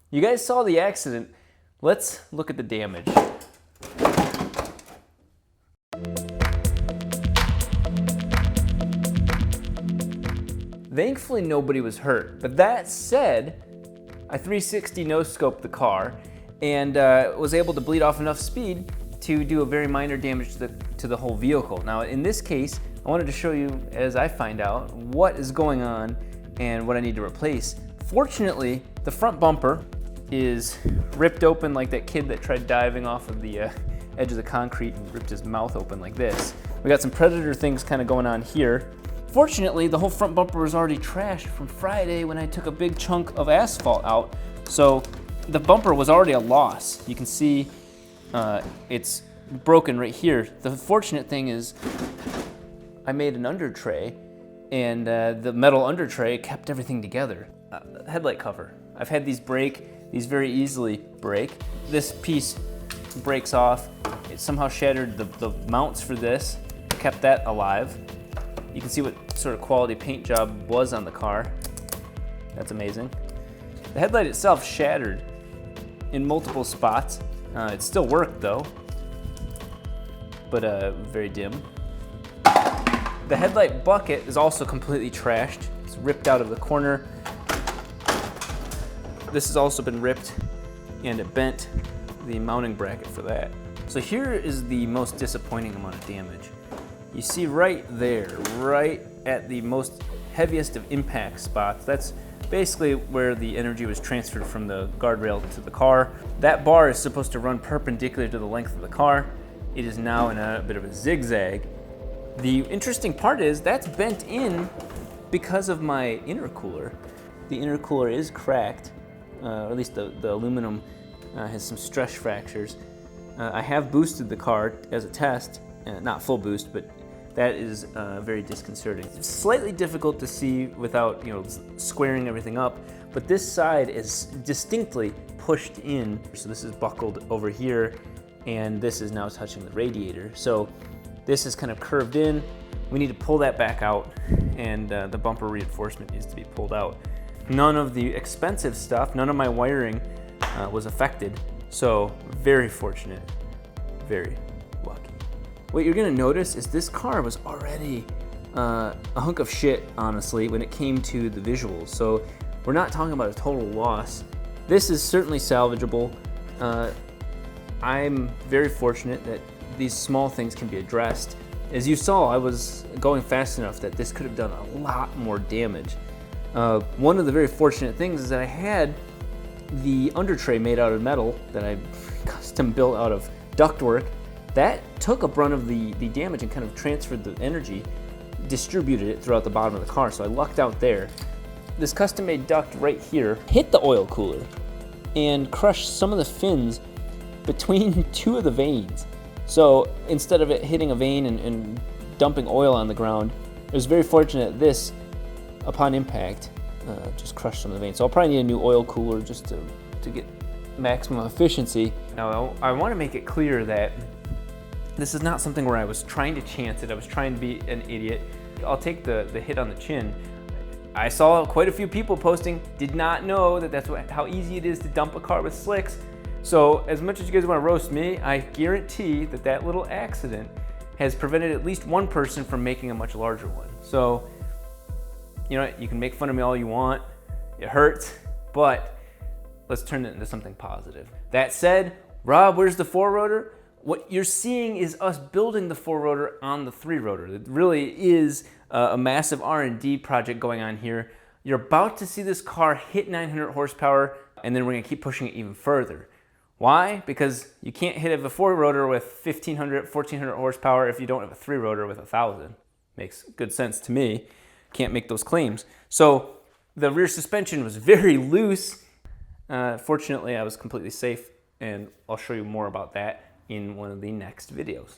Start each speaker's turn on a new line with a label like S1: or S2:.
S1: You guys saw the accident. Let's look at the damage. Thankfully, nobody was hurt. But that said, I 360 no-scoped the car and was able to bleed off enough speed to do a very minor damage to the whole vehicle. Now, in this case, I wanted to show you, as I find out, what is going on and what I need to replace. Fortunately, the front bumper is ripped open like that kid that tried diving off of the edge of the concrete and ripped his mouth open like this. We got some Predator things kind of going on here. Fortunately, the whole front bumper was already trashed from Friday when I took a big chunk of asphalt out. So the bumper was already a loss. You can see it's broken right here. The fortunate thing is I made an under tray, and the metal under tray kept everything together. Headlight cover. I've had these break. These very easily break. This piece breaks off. It somehow shattered the mounts for this, kept that alive. You can see what sort of quality paint job was on the car. That's amazing. The headlight itself shattered in multiple spots. It still worked though, but very dim. The headlight bucket is also completely trashed. It's ripped out of the corner. This has also been ripped, and it bent the mounting bracket for that. So here is the most disappointing amount of damage. You see right there, right at the most heaviest of impact spots, that's basically where the energy was transferred from the guardrail to the car. That bar is supposed to run perpendicular to the length of the car. It is now in a bit of a zigzag. The interesting part is that's bent in because of my intercooler. The intercooler is cracked, or at least the aluminum has some stress fractures. I have boosted the car as a test, not full boost, but that is very disconcerting. It's slightly difficult to see without squaring everything up, but this side is distinctly pushed in. So this is buckled over here, and this is now touching the radiator. So this is kind of curved in. We need to pull that back out, and the bumper reinforcement needs to be pulled out. None of the expensive stuff, none of my wiring was affected. So very fortunate, very lucky. What you're gonna notice is this car was already a hunk of shit, honestly, when it came to the visuals. So we're not talking about a total loss. This is certainly salvageable. I'm very fortunate that these small things can be addressed. As you saw, I was going fast enough that this could have done a lot more damage. One of the very fortunate things is that I had the under tray made out of metal that I custom built out of ductwork. That took a brunt of the damage and kind of transferred the energy, distributed it throughout the bottom of the car, so I lucked out there. This custom-made duct right here hit the oil cooler and crushed some of the fins between two of the vanes. So instead of it hitting a vane and dumping oil on the ground, it was very fortunate this, upon impact, just crushed some of the vanes. So I'll probably need a new oil cooler just to get maximum efficiency. Now, I want to make it clear that this is not something where I was trying to chance it. I was trying to be an idiot. I'll take the hit on the chin. I saw quite a few people posting, did not know that that's how easy it is to dump a car with slicks. So as much as you guys want to roast me, I guarantee that little accident has prevented at least one person from making a much larger one. So, you know what, you can make fun of me all you want. It hurts, but let's turn it into something positive. That said, Rob, where's the 4-rotor? What you're seeing is us building the 4-rotor on the 3-rotor. It really is a massive R&D project going on here. You're about to see this car hit 900 horsepower, and then we're gonna keep pushing it even further. Why? Because you can't hit a 4-rotor with 1,500, 1,400 horsepower if you don't have a 3-rotor with 1,000. Makes good sense to me. Can't make those claims. So the rear suspension was very loose. Fortunately, I was completely safe, and I'll show you more about that in one of the next videos.